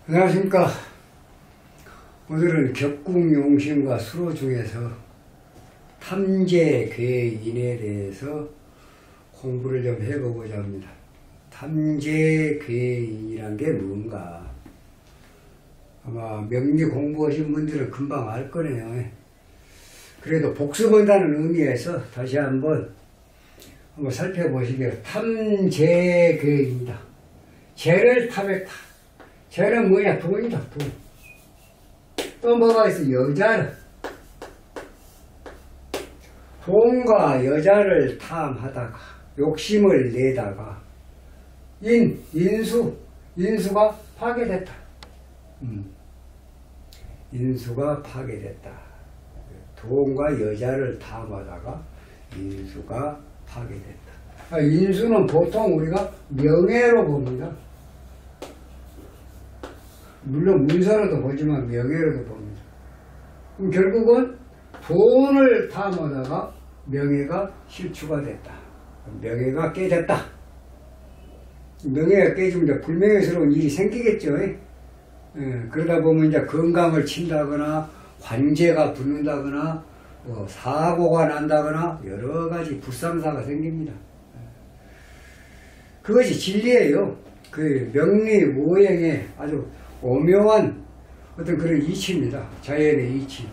안녕하십니까. 오늘은 격국용신과 수로 중에서 탐재괴인에 대해서 공부를 좀 해보고자 합니다. 탐재괴인이란 게 뭔가 아마 명리 공부하신 분들은 금방 알 거네요. 그래도 복습한다는 의미에서 다시 한번 살펴보시게요. 탐재괴인이다. 재를 탐했다. 재는 뭐냐? 돈이다, 돈. 또 뭐가 있어? 여자를. 돈과 여자를 탐하다가, 욕심을 내다가, 인수가 파괴됐다. 인수가 파괴됐다. 돈과 여자를 탐하다가, 인수가 파괴됐다. 인수는 보통 우리가 명예로 봅니다. 물론 문서로도 보지만 명예로도 봅니다. 그럼 결국은 돈을 탐하다가 명예가 실추가 됐다. 명예가 깨졌다. 명예가 깨지면 이제 불명예스러운 일이 생기겠죠. 그러다 보면 이제 건강을 친다거나 관제가 붙는다거나 사고가 난다거나 여러 가지 불상사가 생깁니다. 그것이 진리예요. 그 명리 오행의 아주 오묘한 어떤 그런 이치입니다. 자연의 이치.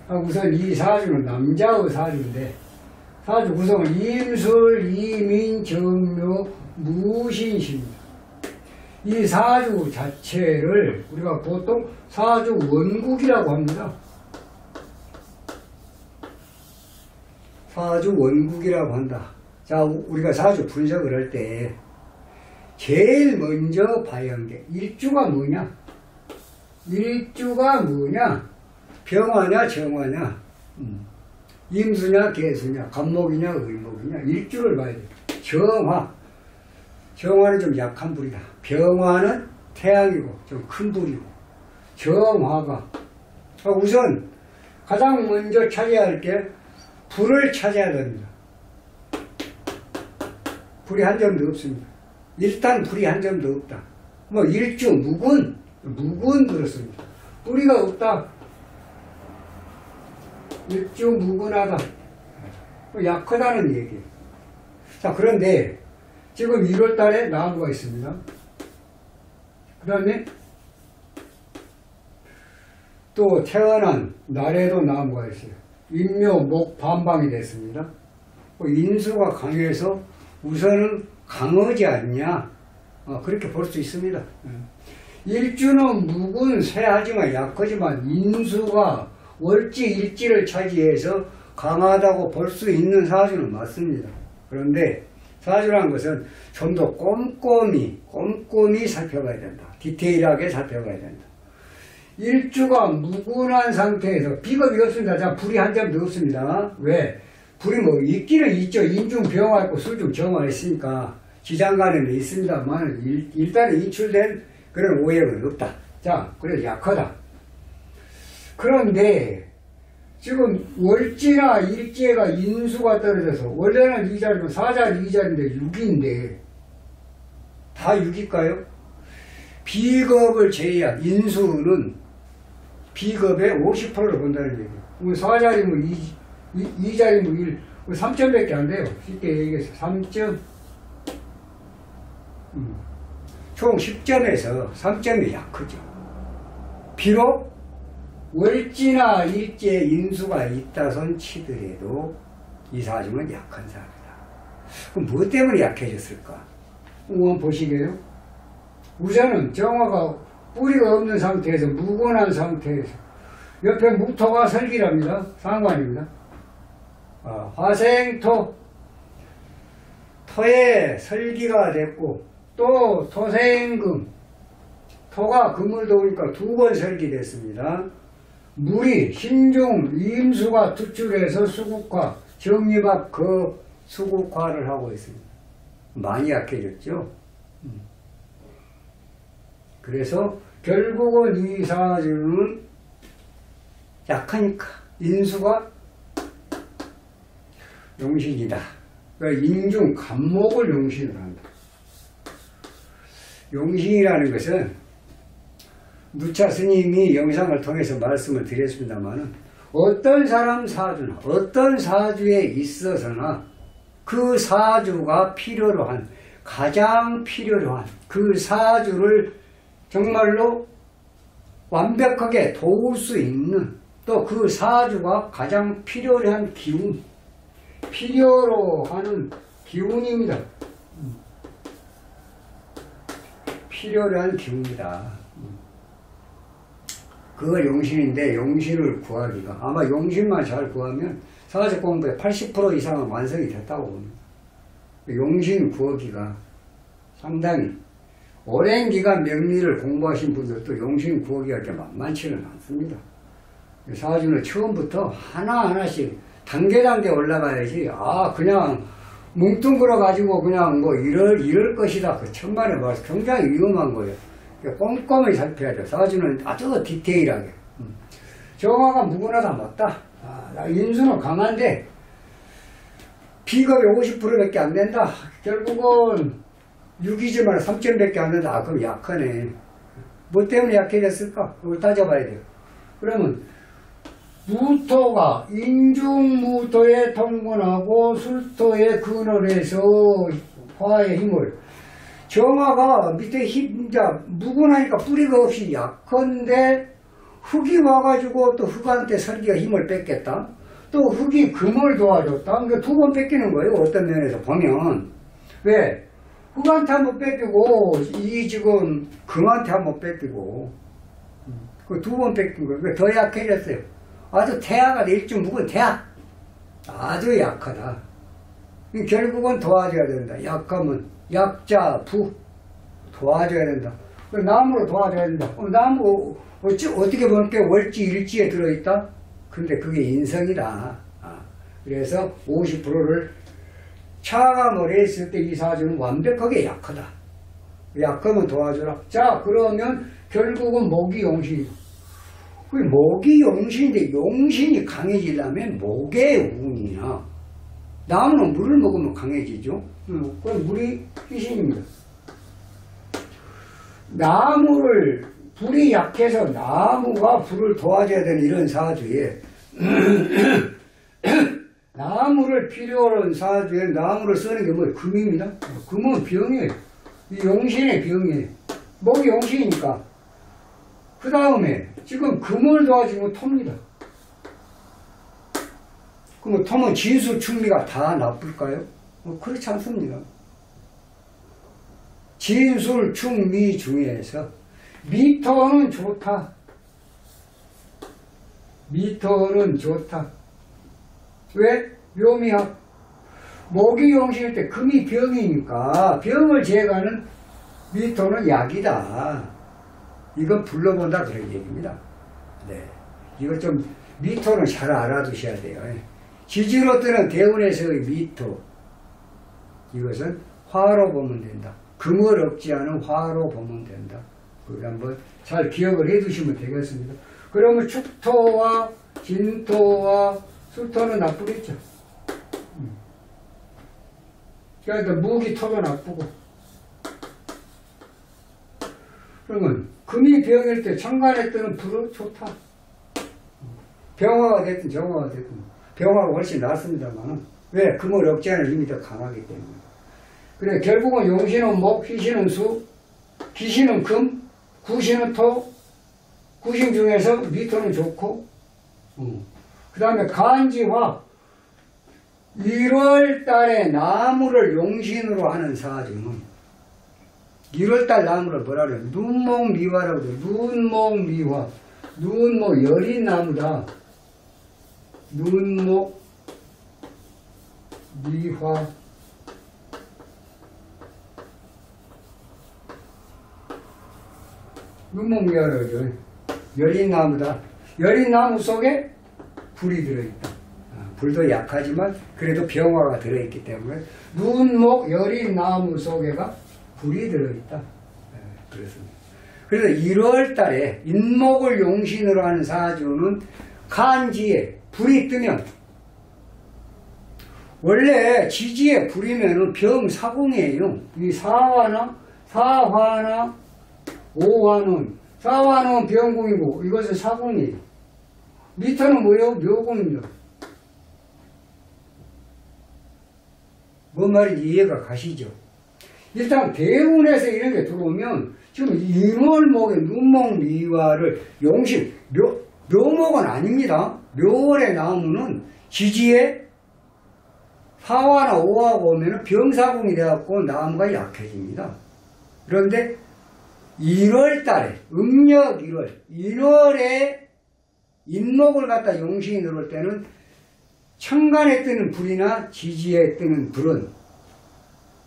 우선 이 사주는 남자의 사주인데, 사주 구성은 임술, 이민, 정묘, 무신입니다. 이 사주 자체를 우리가 보통 사주 원국이라고 합니다. 사주 원국이라고 한다. 자, 우리가 사주 분석을 할 때 제일 먼저 봐야 하는 게 일주가 뭐냐? 일주가 뭐냐? 병화냐 정화냐? 임수냐 개수냐? 간목이냐 의목이냐? 일주를 봐야 돼. 정화는 좀 약한 불이다. 병화는 태양이고 좀 큰 불이고, 정화가 우선 가장 먼저 찾아야 할 게 불을 찾아야 됩니다. 불이 한 점도 없습니다. 일단 불이 한 점도 없다. 일주 묵은 그렇습니다. 뿌리가 없다. 일주 묵은하다. 약하다는 얘기예요. 자, 그런데 지금 1월 달에 나무가 있습니다. 그 다음에 또 태어난 날에도 나무가 있어요. 인묘, 목, 반방이 됐습니다. 인수가 강해서 우선은 강하지 않냐? 그렇게 볼 수 있습니다. 일주는 묵은 쇠하지만 약하지만 인수가 월지 일지를 차지해서 강하다고 볼 수 있는 사주는 맞습니다. 그런데 사주라는 것은 좀 더 꼼꼼히 살펴봐야 된다. 디테일하게 살펴봐야 된다. 일주가 묵은한 상태에서 비겁이 없습니다. 자, 불이 한 점도 없습니다. 왜? 불이 있기는 있죠. 인중 병화 있고 수중 정화 있으니까 지장간에는 있습니다만 일단은 인출된 그런 오행은 없다. 자, 그래서 약하다. 그런데 지금 월지나 일지가 인수가 떨어져서 원래는 이 자리면 4자리 2자리인데 6인데 다 6일까요? 비겁을 제외한 인수는 비겁의 50%를 본다는 얘기예요. 4자리면 2자리면 1, 3점밖에 안 돼요. 쉽게 얘기해서 3점. 총 10점에서 3점이 약하죠. 비록 월지나 일지에 인수가 있다손 치더라도 이 사주는 약한 사주다. 그럼 뭐 때문에 약해졌을까? 한번 보시게요. 우선은 정화가 뿌리가 없는 상태에서 묵은한 상태에서 옆에木토가 설기랍니다. 상관입니다. 화생토, 토에 설기가 됐고 또 토생금, 토가 금을 도우니까 2번 설기됐습니다. 물이 신중 임수가 투출해서 수국화, 정립합 그 수국화를 하고 있습니다. 많이 약해졌죠. 그래서 결국은 이 사주는 약하니까 인수가 용신이다. 그러니까 인중 간목을 용신을 한다. 용신이라는 것은 누차 스님이 영상을 통해서 말씀을 드렸습니다만 어떤 사람 사주나 어떤 사주에 있어서나 그 사주가 필요로 한 가장 필요로 한 그 사주를 정말로 완벽하게 도울 수 있는 또 그 사주가 가장 필요로 한 기운 필요로 하는 기운입니다. 필요로 한 기운이다. 그걸 용신인데 용신을 구하기가 아마 용신만 잘 구하면 사주 공부의 80% 이상은 완성이 됐다고 봅니다. 용신 구하기가 상당히 오랜 기간 명리를 공부하신 분들도 용신 구하기가 그렇게 만만치는 않습니다. 사주는 처음부터 하나하나씩 단계 올라가야지 그냥 뭉뚱그려 가지고 그냥 뭐 이럴 것이다 그 천만의 말씀 굉장히 위험한 거예요. 꼼꼼히 살펴야 돼요. 사주는 아주 디테일하게. 정화가 무구나다 맞다. 나 인수는 강한데 비겁이 50%밖에 안 된다. 결국은 6이지만 3점밖에 안 된다. 그럼 약하네. 뭐 때문에 약해졌을까? 그걸 따져봐야 돼요. 그러면 무토가 인중무토에 통근하고 술토에 근원해서 화의 힘을 정화가 밑에 힘, 무근하니까 뿌리가 없이 약한데 흙이 와가지고 또 흙한테 설기가 힘을 뺏겠다. 또 흙이 금을 도와줬다. 그러니까 두 번 뺏기는 거예요. 어떤 면에서 보면. 왜? 흙한테 한 번 뺏기고 이 지금 금한테 한 번 뺏기고 그 두 번 뺏긴 거예요. 더 약해졌어요. 아주 태아가 일중 묵은 태아. 아주 약하다. 결국은 도와줘야 된다. 약하면 약자 부 도와줘야 된다. 나무로 도와줘야 된다. 나무 어떻게 보면 월지 일지에 들어있다. 근데 그게 인성이다. 그래서 50%를 차감을 했을 때 이 사주는 완벽하게 약하다. 약하면 도와줘라. 자 그러면 결국은 목이 용신이. 목이 용신인데 용신이 강해지려면 목의 운이나 나무는 물을 먹으면 강해지죠. 그건 물이 희신입니다. 나무를 불이 약해서 나무가 불을 도와줘야 되는 이런 사주에 나무를 필요로 하는 사주에 나무를 쓰는 게 뭐예요? 금입니다. 금은 병이에요. 이 용신의 병이에요. 목이 용신이니까. 그 다음에 지금 금을 도와주면 토입니다. 그럼 토는 진수 충미가 다 나쁠까요? 그렇지 않습니다. 진술 충미 중에서 미토는 좋다. 미토는 좋다. 왜? 묘미학. 목이 용신일 때 금이 병이니까 병을 제거하는 미토는 약이다. 이건 불러본다 그런 얘기입니다. 네. 이거 좀 미토는 잘 알아두셔야 돼요. 지지로 뜨는 대운에서의 미토. 이것은 화로 보면 된다. 금을 없지 않은 화로 보면 된다. 그걸 한번 잘 기억을 해 두시면 되겠습니다. 그러면 축토와 진토와 술토는 나쁘겠죠. 그러니까 무기토도 나쁘고. 그러면 금이 병일 때 천간에 뜨는 불은 좋다. 병화가 됐든 정화가 됐든 병화가 훨씬 낫습니다만 왜? 금을 억제하는 힘이 더 강하기 때문에. 그래 결국은 용신은 목, 희신은 수, 기신은 금, 구신은 토. 구신 중에서 미토는 좋고 그 다음에 간지화. 1월 달에 나무를 용신으로 하는 사주는 1월달 나무를 뭐라 그래요? 눈목미화라고 그래요. 눈목미화. 눈목 여린 나무다. 눈목미화. 눈목미화라고 그러죠. 여린 나무다. 여린 나무 속에 불이 들어있다. 불도 약하지만 그래도 병화가 들어있기 때문에 눈목 여린 나무 속에가 불이 들어있다. 네, 그렇습니다. 그래서 1월 달에 인목을 용신으로 하는 사주는 간지에 불이 뜨면 원래 지지에 불이면 병사공이에요. 이 사화나 오화는 사화는 병궁이고 이것은 사궁이에요. 미터는 뭐예요? 묘궁입니다. 뭔 말인지 이해가 가시죠? 일단 대운에서 이런 게 들어오면 지금 인월목의 눈목 미화를 용신 묘목은 아닙니다. 묘월의 나무는 지지에 사화나 오화가 오면 병사궁이 되어갖고 나무가 약해집니다. 그런데 1월달에 음력 1월 인월에 인목을 갖다 용신이 들어올 때는 천간에 뜨는 불이나 지지에 뜨는 불은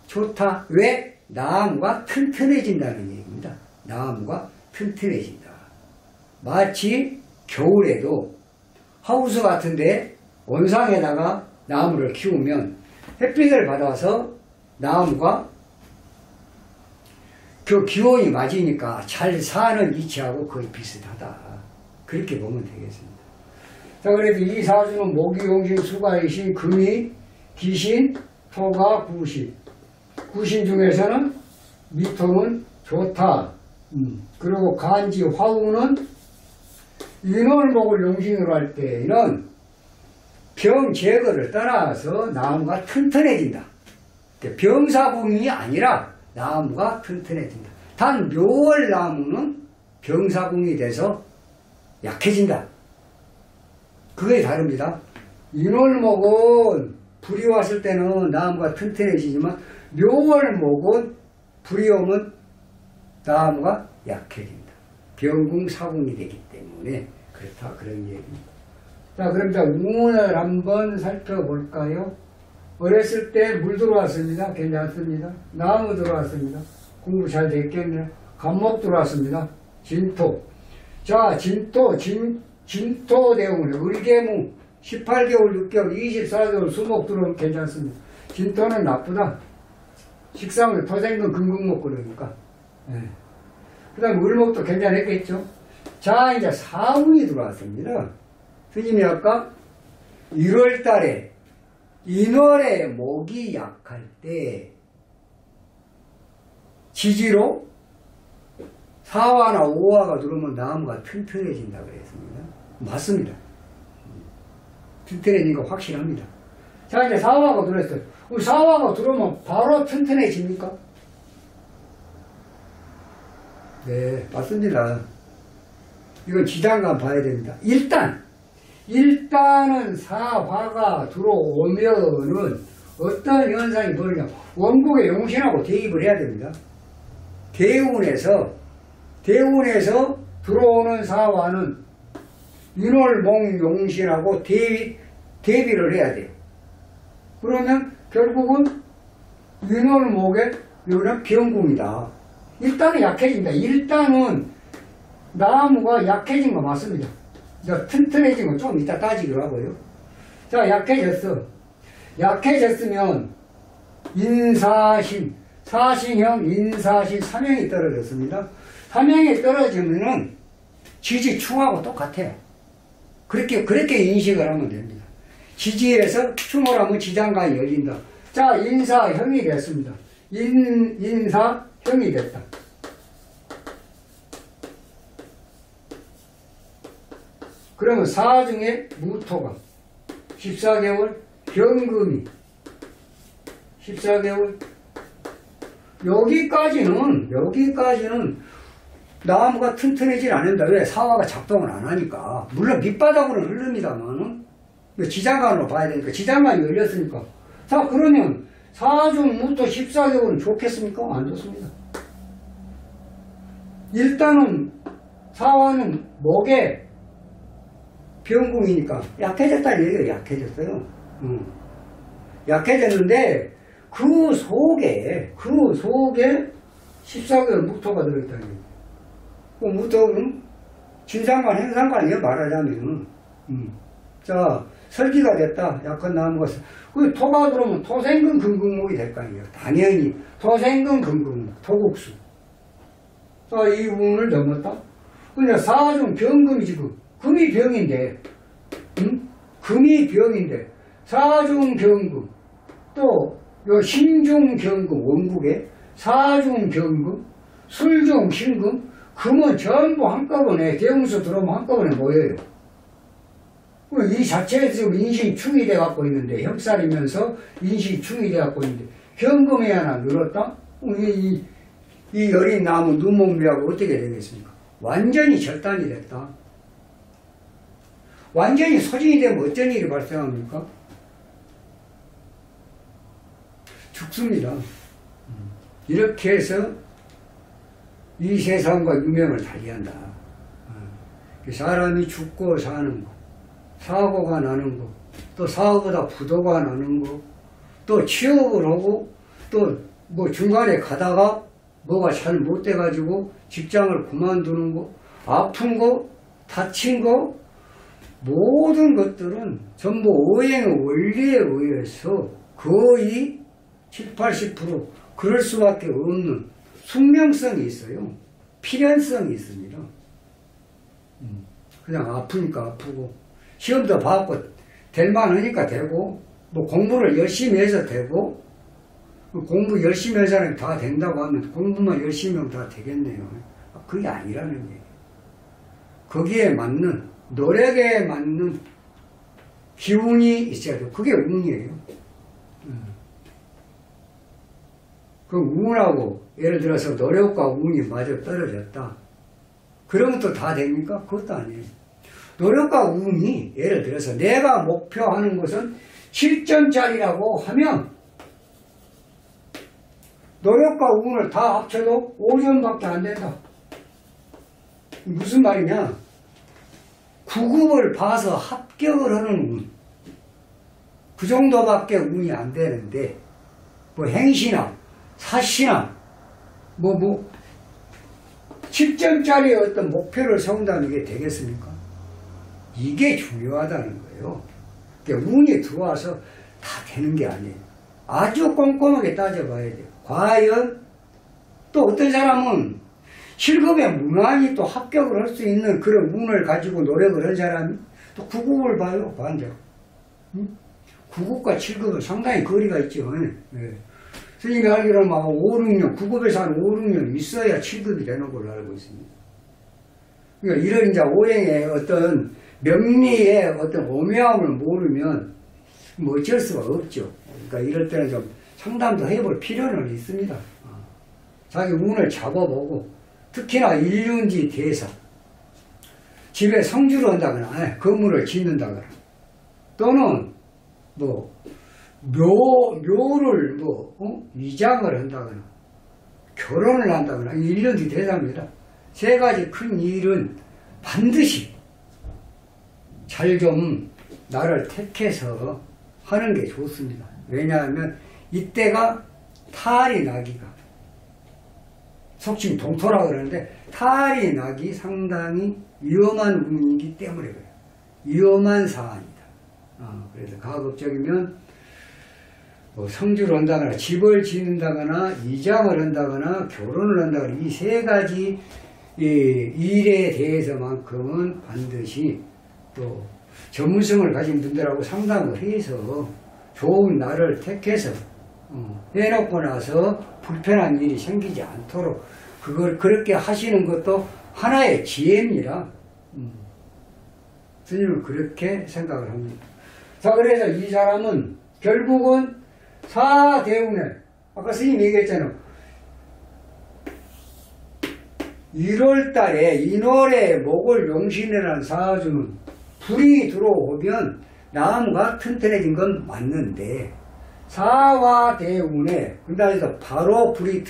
좋다. 왜? 나무가 튼튼해진다는 얘기입니다. 나무가 튼튼해진다. 마치 겨울에도 하우스 같은데 온상에다가 나무를 키우면 햇빛을 받아서 나무가 그 기온이 맞으니까 잘 사는 위치하고 거의 비슷하다. 그렇게 보면 되겠습니다. 자, 그래도 이 사주는 목이 용신, 수가 이신, 금이 기신, 토가 구신. 구신 중에서는 미토는 좋다. 그리고 간지, 화우는 인월목을 용신으로 할 때에는 병 제거를 떠나서 나무가 튼튼해진다. 병사궁이 아니라 나무가 튼튼해진다. 단 묘월 나무는 병사궁이 돼서 약해진다. 그게 다릅니다. 인월목은 불이 왔을 때는 나무가 튼튼해지지만 묘월목은 불이 오면 나무가 약해진다. 병궁 사궁이 되기 때문에 그렇다. 그런 얘기입니다. 자, 그럼 자 운을 한번 살펴볼까요? 어렸을 때 물 들어왔습니다. 괜찮습니다. 나무 들어왔습니다. 공부 잘 됐겠네요. 간목 들어왔습니다. 진토. 자, 진토 대운에 을개무 18개월, 6개월, 24개월 수목 들어오면 괜찮습니다. 진토는 나쁘다. 식상을 토생금 금금목 그러니까. 네. 그 다음에 을목도 괜찮았겠죠. 자, 이제 사운이 들어왔습니다. 스님이 아까 1월 달에 인월에 목이 약할 때 지지로 사화나 오화가 들어오면 나무가 튼튼해진다 그랬습니다. 맞습니다. 튼튼해진 거 확실합니다. 자, 이제 사화가 들어왔어요. 그럼 사화가 들어오면 바로 튼튼해집니까? 네, 맞습니다. 이건 지장간 봐야 됩니다. 일단은 사화가 들어오면은 어떤 현상이 벌어지냐. 원국의 용신하고 대입을 해야 됩니다. 대운에서 들어오는 사화는 인월목 용신하고 대비를 해야 돼요. 그러면 결국은 인월목의 여기는 병궁이다. 일단은 약해진다. 일단은 나무가 약해진 거 맞습니다. 튼튼해진 건 좀 이따 따지기로 하고요. 자, 약해졌으면 인사신, 사신형, 인사신, 삼형이 떨어졌습니다. 삼형이 떨어지면은 지지충하고 똑같아요. 그렇게 인식을 하면 됩니다. 지지에서 충을 하면 지장간이 열린다. 자, 인사형이 됐습니다. 인사형이 됐다. 그러면 사중에 무토가 14개월, 병금이 14개월. 여기까지는 나무가 튼튼해지지 않는다. 왜? 사화가 작동을 안 하니까. 물론 밑바닥으로는 흐릅니다만 지장간으로 봐야 되니까. 지장간이 열렸으니까. 자, 그러면 사중 무토 14개월은 좋겠습니까? 안 좋습니다. 일단은 사화는 목에 병궁이니까 약해졌다는 얘기예요. 약해졌어요. 약해졌는데 그 속에 14개월 무토가 들어있다는 얘기예요. 그 무토는 진상관 행상관이에요. 말하자면. 자, 설기가 됐다. 약한 나무가. 그 토가 들어오면 토생금 금금목이 될 거 아니에요. 당연히 토생금 금금목, 토국수. 자, 이 부분을 넘었다. 그냥 사중 병금이 지금 금이 병인데, 금이 병인데, 사중병금, 또, 요 신중병금, 원국에, 사중병금, 술중신금, 금은 전부 한꺼번에 대웅수 들어오면 한꺼번에 모여요. 이 자체에 지금 인신충이 돼갖고 있는데 혁살이면서 인신충이 돼갖고 있는데 현금이 하나 늘었다? 이 여린 나무 눈목미하고 어떻게 되겠습니까? 완전히 절단이 됐다. 완전히 소진이 되면 어떤 일이 발생합니까? 죽습니다. 이렇게 해서 이 세상과 유명을 달리한다. 사람이 죽고 사는 거, 사고가 나는 거, 또 사고보다 부도가 나는 거, 또 취업을 하고 또 뭐 중간에 가다가 뭐가 잘 못 돼가지고 직장을 그만두는 거, 아픈 거, 다친 거, 모든 것들은 전부 오행의 원리에 의해서 거의 7, 80% 그럴 수밖에 없는 숙명성이 있어요. 필연성이 있습니다. 그냥 아프니까 아프고 시험도 받고 될만하니까 되고 뭐 공부를 열심히 해서 되고 공부 열심히 한 사람이 다 된다고 하면 공부만 열심히 하면 다 되겠네요. 그게 아니라는 얘기예요. 거기에 맞는 노력에 맞는 기운이 있어야 돼요. 그게 운이에요. 그럼 운하고 예를 들어서 노력과 운이 마저 떨어졌다. 그러면 또 다 됩니까? 그것도 아니에요. 노력과 운이 예를 들어서 내가 목표하는 것은 7점짜리라고 하면 노력과 운을 다 합쳐도 5점밖에 안 된다. 무슨 말이냐? 9급을 봐서 합격을 하는 운. 그 정도밖에 운이 안 되는데 뭐 행시나 사시나 7점짜리 어떤 목표를 세운다는 게 되겠습니까? 이게 중요하다는 거예요. 그러니까 운이 들어와서 다 되는 게 아니에요. 아주 꼼꼼하게 따져봐야 돼요. 과연 또 어떤 사람은 7급에 무난히 또 합격을 할 수 있는 그런 운을 가지고 노력을 한 사람이 또 9급을 봐요. 반대로. 9급과 7급은 상당히 거리가 있죠. 네. 스님이 알기로는 막 5, 6년, 9급에서 한 5, 6년 있어야 7급이 되는 걸로 알고 있습니다. 그러니까 이런 이제 오행의 어떤 명리의 어떤 오묘함을 모르면 뭐 어쩔 수가 없죠. 그러니까 이럴 때는 좀 상담도 해볼 필요는 있습니다. 자기 운을 잡아보고 특히나 일륜지 대사 집에 성주를 한다거나 건물을 짓는다거나 또는 뭐 묘를 위장을 한다거나 결혼을 한다거나 일륜지 대사입니다. 세 가지 큰 일은 반드시 잘 좀 나를 택해서 하는 게 좋습니다. 왜냐하면 이때가 탈이 나기가 속칭 동토라고 그러는데 탈이 나기 상당히 위험한 운이기 때문에 그래요. 위험한 사안이다. 그래서 가급적이면 뭐 성주를 한다거나 집을 짓는다거나 이장을 한다거나 결혼을 한다거나 이 세 가지 일에 대해서만큼은 반드시 또 전문성을 가진 분들하고 상담을 해서 좋은 날을 택해서 해놓고 나서 불편한 일이 생기지 않도록 그걸 그렇게 하시는 것도 하나의 지혜입니다. 스님은 그렇게 생각을 합니다. 자, 그래서 이 사람은 결국은 사대운에 아까 스님이 얘기했잖아요. 1월달에 인월에 목을 용신이라는 사주는 불이 들어오면 나무가 튼튼해진 건 맞는데 사화대운에 그다음에 바로 불이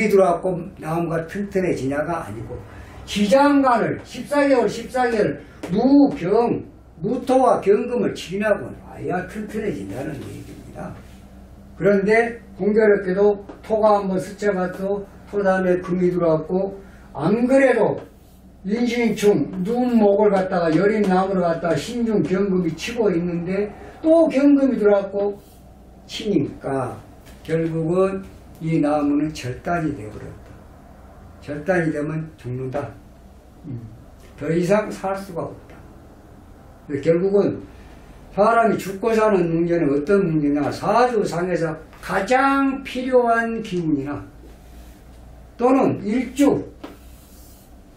들어왔고 나무가 튼튼해지냐가 아니고 지장간을 14개월 무토와 경금을 지나고 나야 튼튼해진다는 얘기입니다. 그런데 공교롭게도 토가 한번 스쳐갔고 토 다음에 금이 들어왔고 안 그래도 인신충 눈목을 갖다가 여린 나무를 갖다가 신중 경금이 치고 있는데 또 경금이 들어왔고 치니까 결국은 이 나무는 절단이 되어버렸다. 절단이 되면 죽는다. 더 이상 살 수가 없다. 결국은 사람이 죽고 사는 문제는 어떤 문제냐, 사주상에서 가장 필요한 기운이나 또는 일주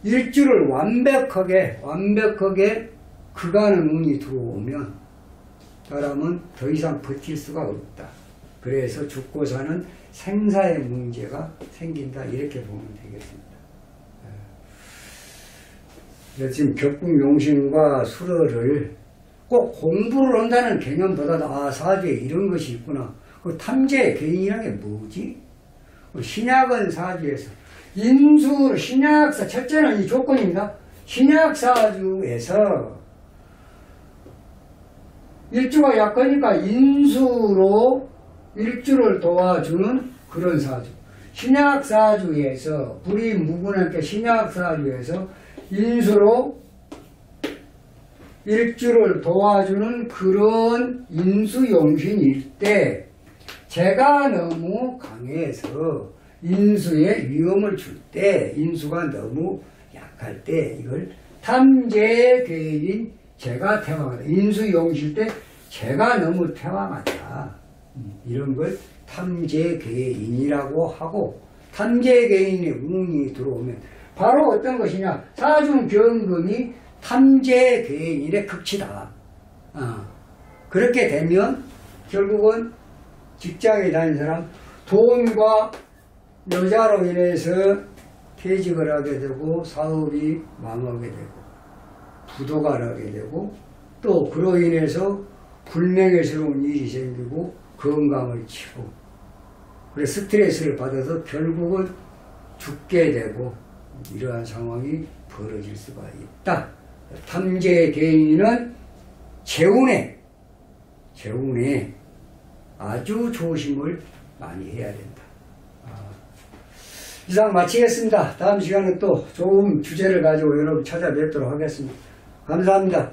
일주를 완벽하게 그가는 운이 들어오면 사람은 더 이상 버틸 수가 없다. 그래서 죽고 사는 생사의 문제가 생긴다. 이렇게 보면 되겠습니다. 그래서 지금 격국용신과 수러를 꼭 공부를 한다는 개념보다도 사주에 이런 것이 있구나. 그 탐재의 개인이라는 게 뭐지? 신약은 사주에서 신약사 첫째는 이 조건입니다. 신약사주에서 일주가 약하니까 인수로 일주를 도와주는 그런 사주. 신약사주에서 불이무분하게 신약사주에서 인수로 일주를 도와주는 그런 인수용신일 때 제가 너무 강해서 인수에 위험을 줄 때, 인수가 너무 약할 때 이걸 탐재계인 제가 태왕하다. 인수용실 때 제가 너무 태왕하다. 이런 걸 탐재계인이라고 하고, 탐재계인의 운이 들어오면 바로 어떤 것이냐, 사중경금이 탐재계인의 극치다. 그렇게 되면 결국은 직장에 다니는 사람 돈과 여자로 인해서 퇴직을 하게 되고 사업이 망하게 되고 부도가 나게 되고 또 그로 인해서 불명예스러운 일이 생기고 건강을 치고 그래 스트레스를 받아서 결국은 죽게 되고 이러한 상황이 벌어질 수가 있다. 탐재 개인은 재운에 아주 조심을 많이 해야 된다. 이상 마치겠습니다. 다음 시간에 또 좋은 주제를 가지고 여러분 찾아뵙도록 하겠습니다. 감사합니다.